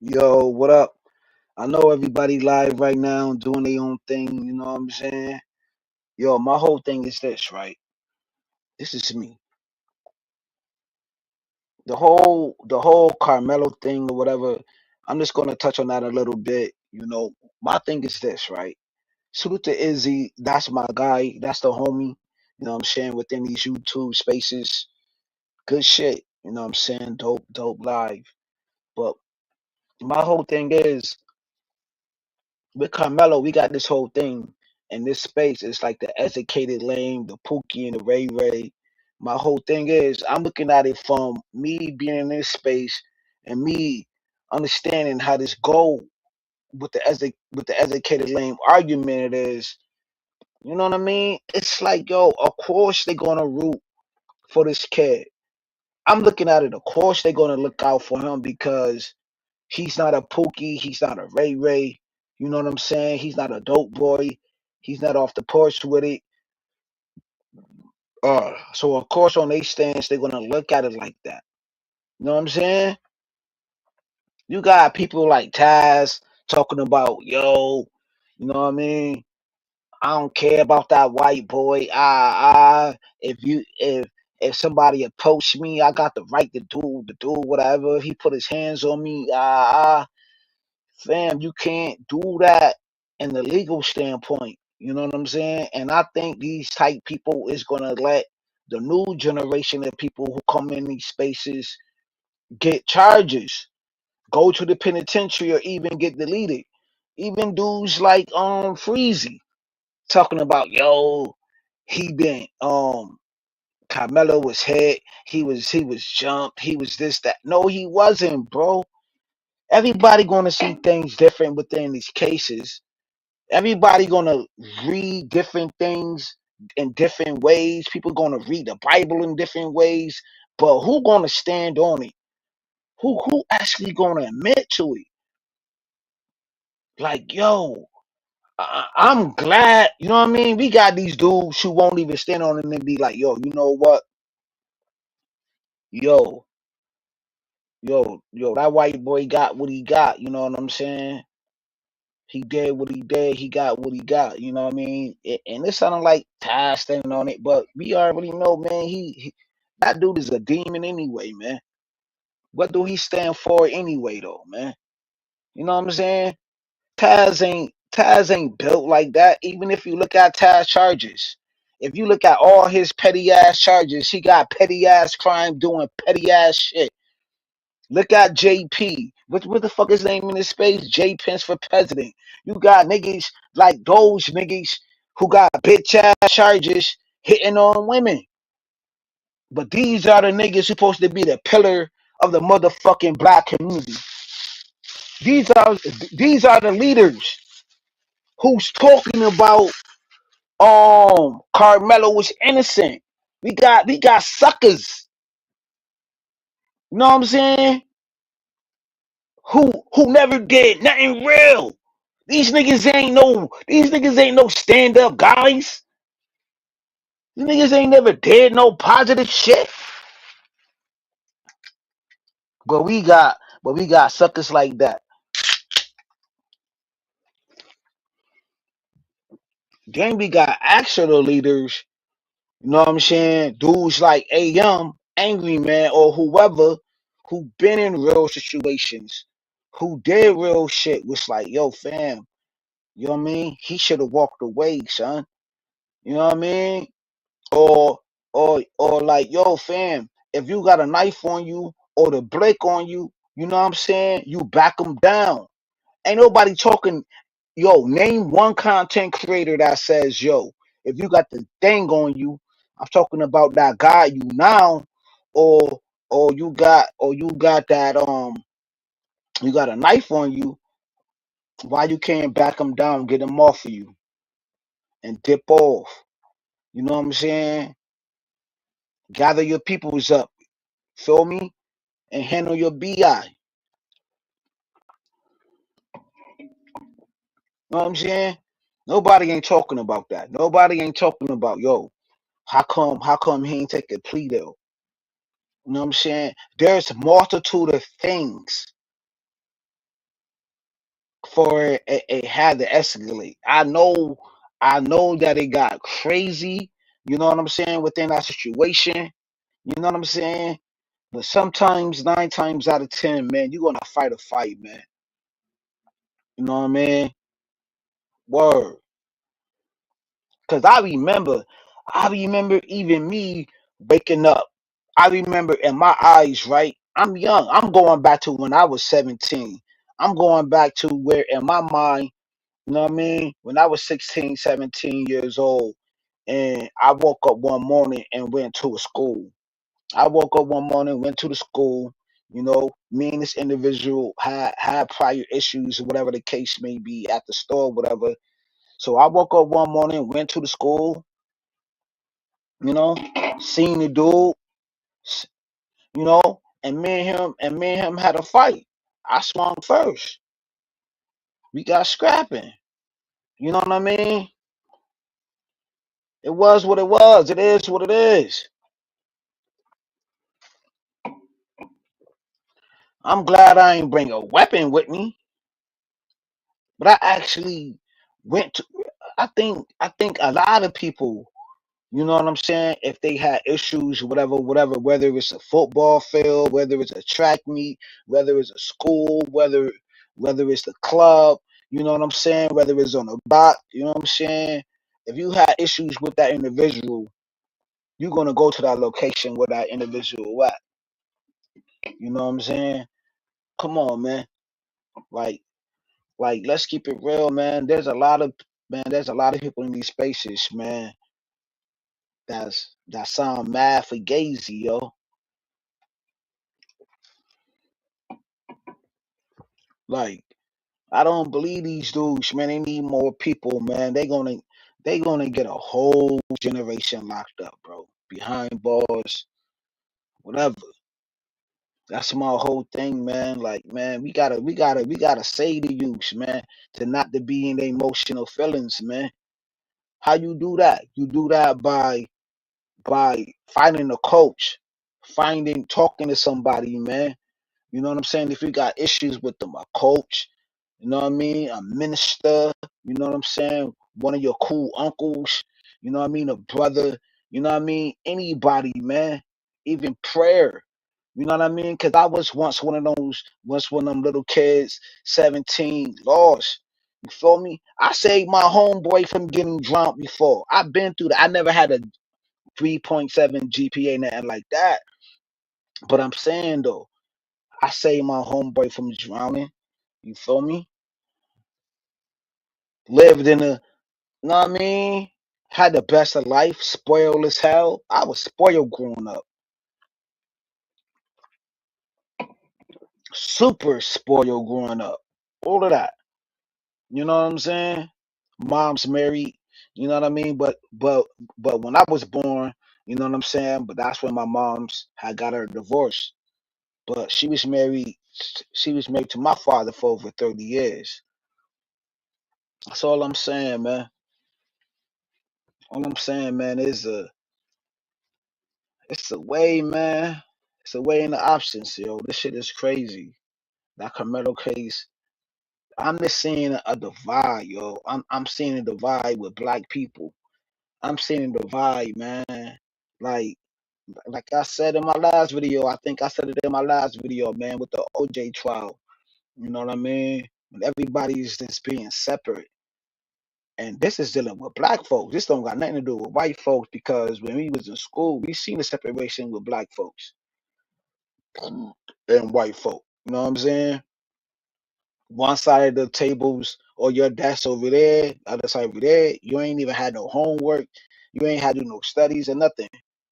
Yo, what up? I know everybody live right now doing their own thing, you know what I'm saying? Yo, my whole thing is this, right? This is me. The whole Carmelo thing or whatever, I'm just gonna touch on that a little bit. My thing is this, right? Salute to Izzy, that's my guy, that's the homie, you know what I'm saying, within these YouTube spaces. Good shit, you know what I'm saying? Dope live. But my whole thing is with Carmelo, we got this whole thing in this space. It's like the educated lame, the Pookie and the Ray Ray. My whole thing is I'm looking at it from me being in this space and me understanding how this go with the educated lame argument. It is, you know what I mean? It's like, yo, of course they're gonna root for this kid. I'm looking at it, of course they're gonna look out for him because he's not a Pookie. He's not a Ray Ray. You know what I'm saying? He's not a dope boy. He's not off the porch with it. So of course on their stance they're gonna look at it like that. You know what I'm saying? You got people like Taz talking about, yo, you know what I mean? I don't care about that white boy. If somebody approach me, I got the right to do whatever. If he put his hands on me, fam, you can't do that in the legal standpoint. You know what I'm saying? And I think these type people is gonna let the new generation of people who come in these spaces get charges, go to the penitentiary, or even get deleted. Even dudes like Freezy talking about, yo, he been Carmelo was hit, he was jumped, he was this, that. No, he wasn't, bro. Everybody gonna see things different within these cases. Everybody gonna read different things in different ways. People gonna read the Bible in different ways. But who gonna stand on it? Who actually gonna admit to it? Like, yo, I'm glad, you know what I mean? We got these dudes who won't even stand on it and be like, yo, you know what? Yo, yo, that white boy got what he got, you know what I'm saying? He did what he did. He got what he got. You know what I mean? And it sounded like Ty standing on it, but we already know, man. That dude is a demon anyway, man. What do he stand for anyway, though, man? You know what I'm saying? Taz ain't built like that. Even if you look at Taz charges, if you look at all his petty ass charges, he got petty ass crime doing petty ass shit. Look at JP. What the fuck is his name in this space? J Pence for president. You got niggas like those niggas who got bitch ass charges hitting on women. But these are the niggas supposed to be the pillar of the motherfucking black community. These are these are the leaders who's talking about Carmelo was innocent. We got suckers. You know what I'm saying? Who never did nothing real. These niggas ain't no stand up guys. These niggas ain't never did no positive shit. But we got suckers like that. Then we got actual leaders, you know what I'm saying? Dudes like AM, Angry Man, or whoever who been in real situations, who did real shit, was like, yo, fam, you know what I mean? He should have walked away, son. You know what I mean? or or like, yo, fam, if you got a knife on you or the blick on you, you know what I'm saying, you back them down. Ain't nobody talking. Yo, name one content creator that says, yo, if you got the thing on you, I'm talking about that guy you now, or or you got that you got a knife on you, why you can't back them down, get them off of you and dip off. You know what I'm saying? Gather your peoples up, feel me? And handle your BI. You know what I'm saying? Nobody ain't talking about that. Nobody ain't talking about, yo, how come he ain't take a plea deal? You know what I'm saying? There's a multitude of things for it had to escalate. I know that it got crazy, you know what I'm saying, within that situation. You know what I'm saying? But sometimes, 9 times out of 10, man, you're gonna fight a fight, man. You know what I mean? Word. Cause I remember even me waking up. I remember in my eyes, right? I'm young. I'm going back to when I was 17. I'm going back to where in my mind, you know what I mean? When I was 16, 17 years old, and I woke up one morning and went to a school. I woke up one morning, went to the school. Me and this individual had prior issues, whatever the case may be, at the store, whatever. So I woke up one morning, went to the school, you know, seen the dude, s- and me and him had a fight. I swung first. We got scrapping. You know what I mean? It was what it was. It is what it is. I'm glad I ain't bring a weapon with me, but I actually went to. I think a lot of people, you know what I'm saying, if they had issues, whatever, whatever, whether it's a football field, whether it's a track meet, whether it's a school, whether it's the club, you know what I'm saying, whether it's on a block, you know what I'm saying. If you had issues with that individual, you're gonna go to that location where that individual at. You know what I'm saying? Come on, man. Like, let's keep it real, man. There's a lot of people in these spaces, man. That sound mad fugazi, yo. Like, I don't believe these dudes, man. They need more people, man. They gonna get a whole generation locked up, bro. Behind bars, whatever. That's my whole thing, man. Like, man, we gotta say the youth, man, to not to be in their emotional feelings, man. How you do that? You do that by finding a coach, talking to somebody, man. You know what I'm saying? If you got issues with them, a coach, you know what I mean? A minister, you know what I'm saying? One of your cool uncles, you know what I mean? A brother, you know what I mean? Anybody, man. Even prayer. You know what I mean? Because I was once one of them little kids, 17, lost. You feel me? I saved my homeboy from getting drowned before. I've been through that. I never had a 3.7 GPA, nothing like that. But I'm saying though, I saved my homeboy from drowning. You feel me? Lived in a, you know what I mean? Had the best of life, spoiled as hell. I was spoiled growing up. Super spoiled growing up. All of that. You know what I'm saying? Mom's married. You know what I mean? But when I was born, you know what I'm saying? But that's when my mom's had got her divorce. But she was married to my father for over 30 years. That's all I'm saying, man. All I'm saying, man, is it's a way, man. It's a way in the options, yo. This shit is crazy. That Carmelo case. I'm just seeing a divide, yo. I'm seeing a divide with black people. I'm seeing a divide, man. Like like I said in my last video, I think I said it in my last video, man, with the OJ trial. You know what I mean? When everybody's just being separate. And this is dealing with black folks. This don't got nothing to do with white folks because when we was in school, we seen the separation with black folks and white folk. You know what I'm saying? One side of the tables or your desk over there, other side over there. You ain't even had no homework. You ain't had to do no studies or nothing.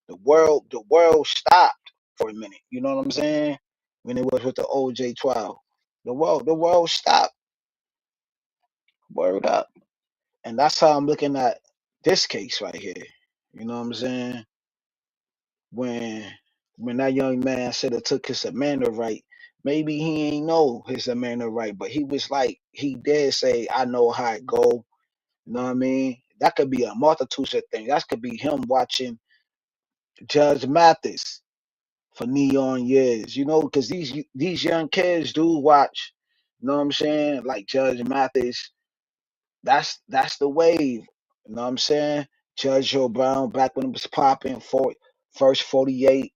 The world stopped for a minute. You know what I'm saying? When it was with the OJ trial, the world stopped. Word up. And that's how I'm looking at this case right here. You know what I'm saying? When when that young man should have took his Amanda right, maybe he ain't know his Amanda right, but he was like he did say, I know how it go. You know what I mean? That could be a multitude of things. That could be him watching Judge Mathis for neon years, because these young kids do watch. You know what I'm saying? Like Judge Mathis, that's the wave. You know what I'm saying? Judge Joe Brown back when it was popping, first 48.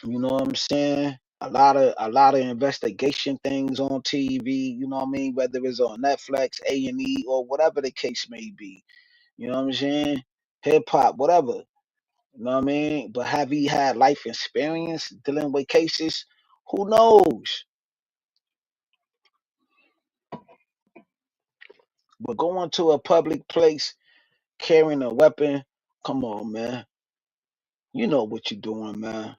You know what I'm saying? A lot of investigation things on TV. You know what I mean? Whether it's on Netflix, A&E, or whatever the case may be. You know what I'm saying? Hip hop, whatever. You know what I mean? But have he had life experience dealing with cases? Who knows? But going to a public place carrying a weapon, come on, man. You know what you're doing, man.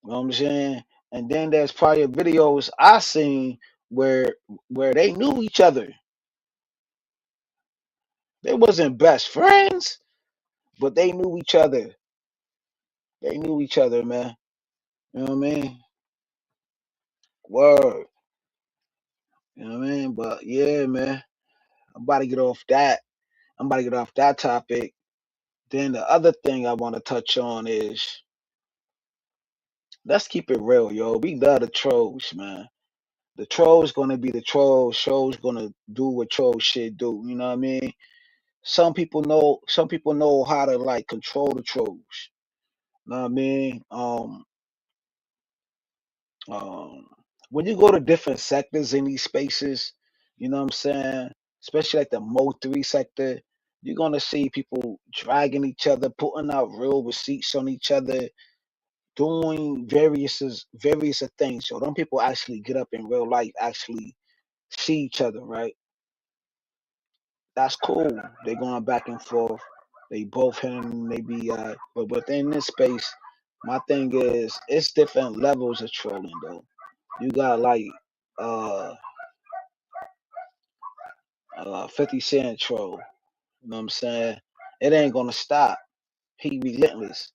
You know what I'm saying? And then there's probably videos I seen where where they knew each other. They wasn't best friends, but they knew each other. They knew each other, man. You know what I mean? Word. You know what I mean? But yeah, man. I'm about to get off that. I'm about to get off that topic. Then the other thing I want to touch on is let's keep it real, yo. We love the trolls, man. The troll's gonna be the troll. Show's gonna do what troll shit do. You know what I mean? Some people know how to like control the trolls. You know what I mean? Um when you go to different sectors in these spaces, you know what I'm saying? Especially like the Mo3 sector, you're gonna see people dragging each other, putting out real receipts on each other, doing various things. So them people actually get up in real life, actually see each other, right? That's cool. They're going back and forth. They both hitting, they be but within this space, my thing is it's different levels of trolling though. You got like uh 50 Cent troll. You know what I'm saying? It ain't gonna stop. He relentless.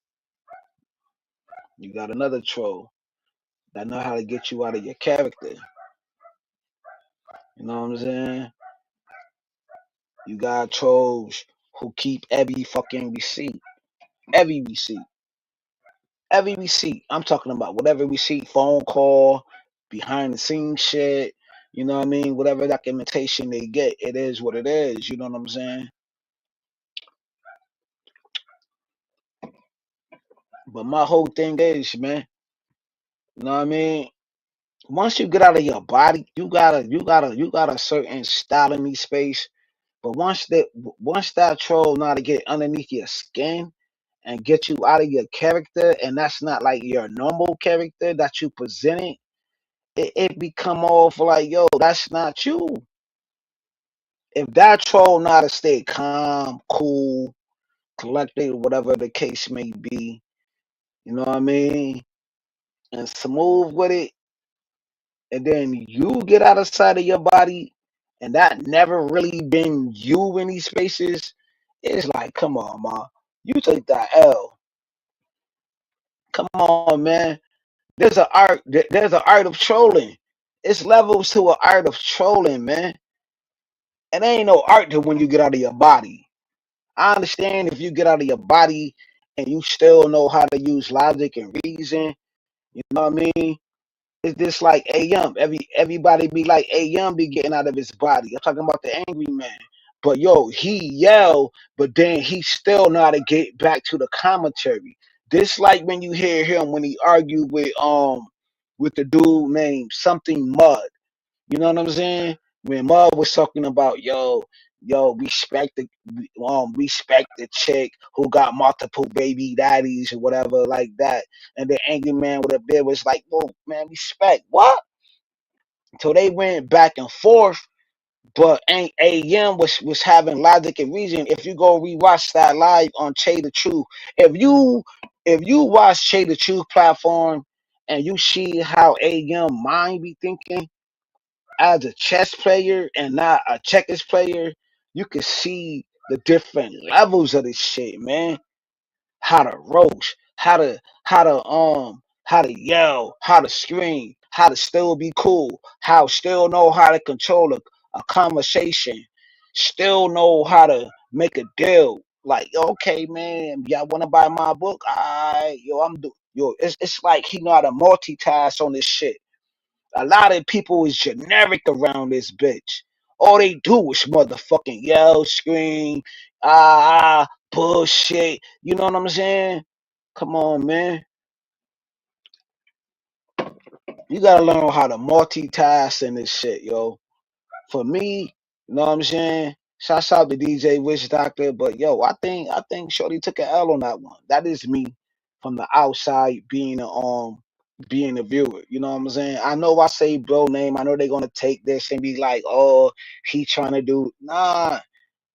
You got another troll that know how to get you out of your character. You know what I'm saying? You got trolls who keep every fucking receipt. Every receipt. Every receipt. I'm talking about whatever receipt, phone call, behind the scenes shit. You know what I mean? Whatever documentation they get, it is what it is. You know what I'm saying? But my whole thing is, man, you know what I mean? Once you get out of your body, you got a certain style in me space. But once that troll know how to get underneath your skin and get you out of your character, and that's not like your normal character that you presented, it become off like, yo, that's not you. If that troll know how to stay calm, cool, collected, whatever the case may be, you know what I mean, and smooth with it, and then you get out of sight of your body, and that never really been you in these spaces, it's like, come on, ma, you take that L. Come on, man. There's an art of trolling. It's levels to an art of trolling, man. And there ain't no art to when you get out of your body. I understand if you get out of your body and you still know how to use logic and reason, you know what I mean? It's just like A Young. Everybody be like A Young be getting out of his body. I'm talking about the angry man. But yo, he yelled, but then he still know how to get back to the commentary. This like when you hear him when he argued with the dude named something Mud. You know what I'm saying? When Mud was talking about yo, respect the chick who got multiple baby daddies or whatever like that, and the angry man with a beard was like, "Whoa, man, respect what?" So they went back and forth, but AM was having logic and reason. If you go rewatch that live on Che the Truth, if you watch Che the Truth platform and you see how AM mind be thinking as a chess player and not a checkers player, you can see the different levels of this shit, man. How to roast, how to yell, how to scream, how to still be cool, how still know how to control a conversation, still know how to make a deal. Like, okay, man, y'all wanna buy my book? Yo, it's like he know how to multitask on this shit. A lot of people is generic around this bitch. All they do is motherfucking yell, scream, bullshit. You know what I'm saying? Come on, man. You gotta learn how to multitask in this shit, yo. For me, you know what I'm saying? Shouts out to DJ Witch Doctor, but yo, I think Shorty took an L on that one. That is me from the outside being a viewer. You know what I'm saying? I know I say bro name, I know they're gonna take this and be like, oh, he trying to do nah,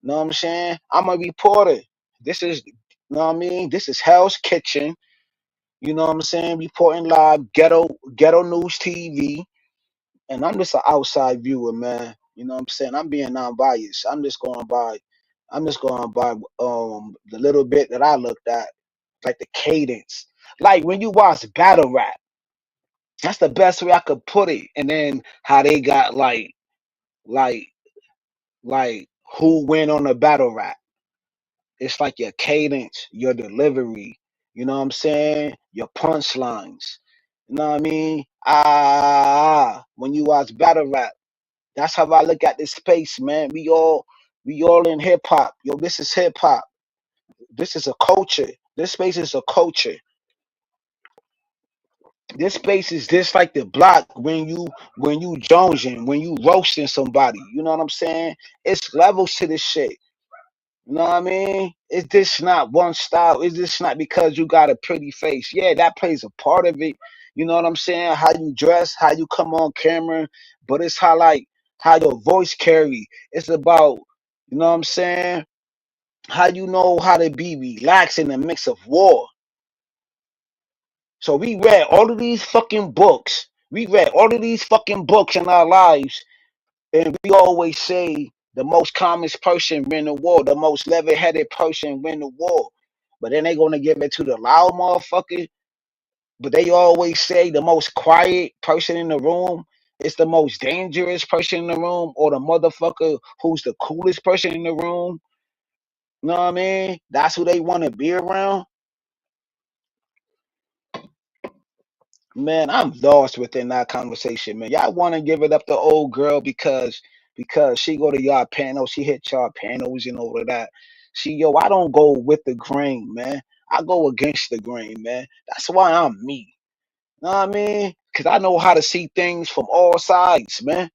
you know what I'm saying? I'm a reporter. This is you know what I mean? This is Hell's Kitchen. You know what I'm saying? Reporting live, ghetto news TV, and I'm just an outside viewer, man. You know what I'm saying? I'm being non-biased. I'm just going by the little bit that I looked at, like the cadence. Like when you watch battle rap, that's the best way I could put it. And then how they got like like who win on the battle rap. It's like your cadence, your delivery, you know what I'm saying? Your punchlines. You know what I mean? When you watch battle rap. That's how I look at this space, man. We all in hip hop. Yo, this is hip hop. This is a culture. This space is a culture. This space is just like the block when you jonesing, when you roasting somebody. You know what I'm saying? It's levels to this shit. You know what I mean? It's just not one style. It's just not because you got a pretty face. Yeah, that plays a part of it. You know what I'm saying? How you dress, how you come on camera, but it's how your voice carry. It's about, you know what I'm saying? How you know how to be relaxed in the mix of war. So we read all of these fucking books. We read all of these fucking books in our lives. And we always say the most calmest person win the war, the most level-headed person win the war. But then they gonna give it to the loud motherfucker. But they always say the most quiet person in the room is the most dangerous person in the room, or the motherfucker who's the coolest person in the room. You know what I mean? That's who they want to be around. Man, I'm lost within that conversation, man. Y'all want to give it up to old girl because she go to y'all panels, she hit y'all panels and all of that. See, yo, I don't go with the grain, man. I go against the grain, man. That's why I'm me. Know what I mean? Because I know how to see things from all sides, man.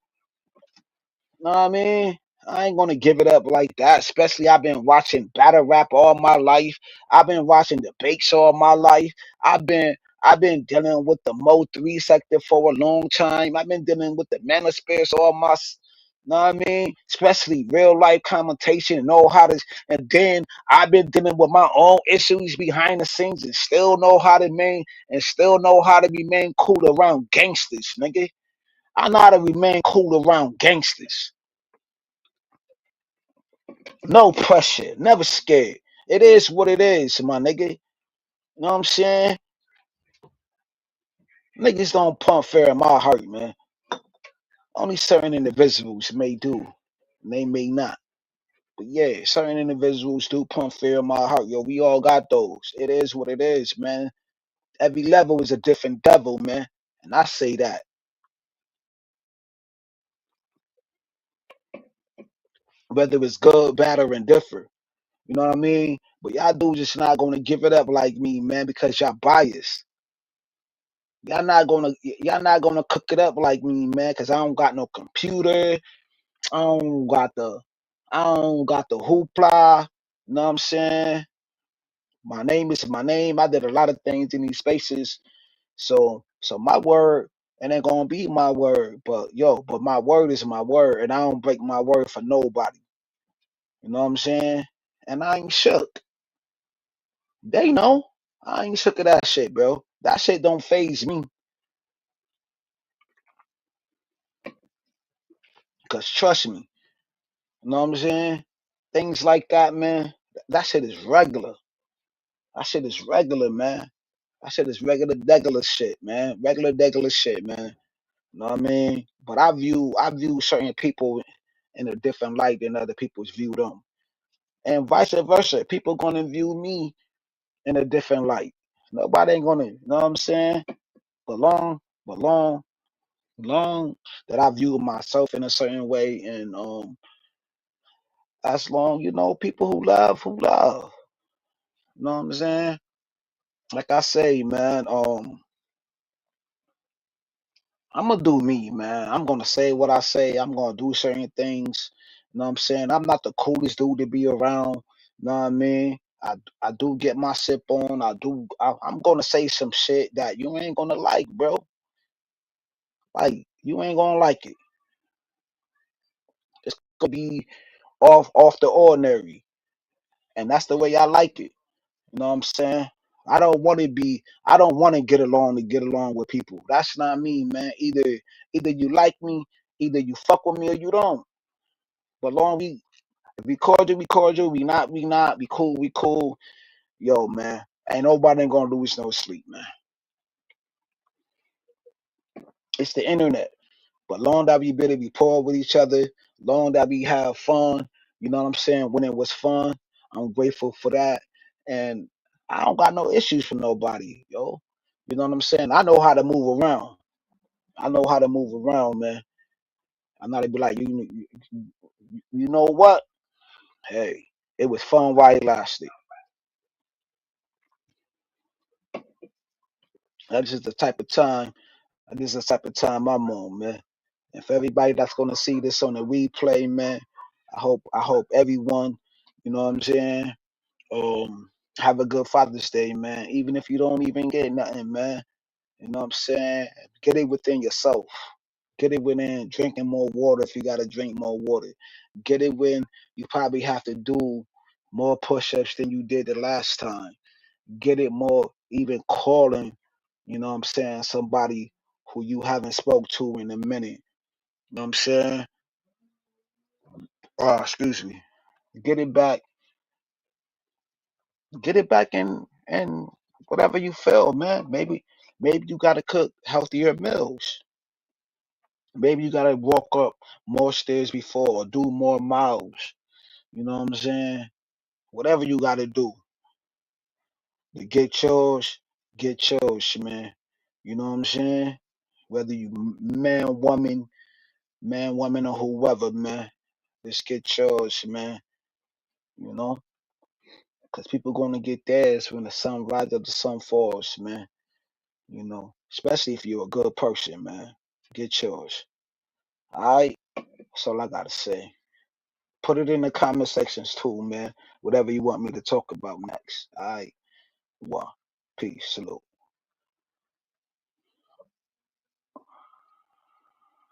Know what I mean? I ain't gonna give it up like that. Especially I've been watching battle rap all my life. I've been watching debates all my life. I've been I've been dealing with the Mo 3 sector for a long time. I've been dealing with the manospheres all know what I mean? Especially real life commentation and know how to and then I've been dealing with my own issues behind the scenes and still know how to remain cool around gangsters, nigga. I know how to remain cool around gangsters. No pressure, never scared. It is what it is, my nigga. You know what I'm saying? Niggas don't pump fair in my heart, man. Only certain individuals may do, and they may not. But yeah, certain individuals do pump fair in my heart. Yo, we all got those. It is what it is, man. Every level is a different devil, man. And I say that. Whether it's good, bad, or indifferent. You know what I mean? But y'all dudes just not gonna give it up like me, man, because y'all biased. Y'all not gonna cook it up like me, man, because I don't got no computer. I don't got the I don't got the hoopla. You know what I'm saying? My name is my name. I did a lot of things in these spaces. So my word it ain't gonna be my word. But my word is my word, and I don't break my word for nobody. You know what I'm saying? And I ain't shook. They know. I ain't shook of that shit, bro. That shit don't phase me. Cause trust me, you know what I'm saying? Things like that, man. That shit is regular. That shit is regular, man. That shit is regular shit, man. Regular shit, man. You know what I mean? But I view certain people in a different light than other people's view them. And vice versa. People gonna view me in a different light. Nobody ain't gonna, you know what I'm saying? Belong, belong. Long that I view myself in a certain way, and as long, people who love. You know what I'm saying? Like I say, man, I'm gonna do me, man. I'm gonna say what I say. I'm gonna do certain things. You know what I'm saying? I'm not the coolest dude to be around. You know what I mean? I do get my sip on. I'm gonna say some shit that you ain't gonna like, bro. Like you ain't gonna like it. It's gonna be off the ordinary, and that's the way I like it. You know what I'm saying? I don't want to get along with people. That's not me, man. Either you like me, either you fuck with me or you don't. But long if we cordial, we cordial. We not. We cool, we cool. Yo, man. Ain't nobody gonna lose no sleep, man. It's the internet. But long that we better be poor with each other, long that we have fun, you know what I'm saying? When it was fun, I'm grateful for that. And I don't got no issues for nobody, yo. You know what I'm saying? I know how to move around. I know how to move around, man. I'm not to be like, you know what? Hey, it was fun while it lasted. That's just the type of time, this is the type of time I'm on, man. And for everybody that's gonna see this on the replay, man, I hope everyone, you know what I'm saying, um, have a good Father's Day, man. Even if you don't even get nothing, man. You know what I'm saying? Get it within yourself. Get it within drinking more water if you gotta drink more water. Get it when you probably have to do more push-ups than you did the last time. Get it more even calling, you know what I'm saying, somebody who you haven't spoke to in a minute. You know what I'm saying? Oh, excuse me. Get it back. Get it back in whatever you feel, man. Maybe you gotta cook healthier meals. Maybe you gotta walk up more stairs before or do more miles. You know what I'm saying? Whatever you gotta do to get yours, man. You know what I'm saying? Whether you man, woman, or whoever, man. Just get yours, man. You know? Because people gonna get theirs when the sun rises up, the sun falls, man. You know? Especially if you're a good person, man. Get yours. Alright? That's all I gotta say. Put it in the comment sections too, man. Whatever you want me to talk about next. Alright? One. Peace. Salute.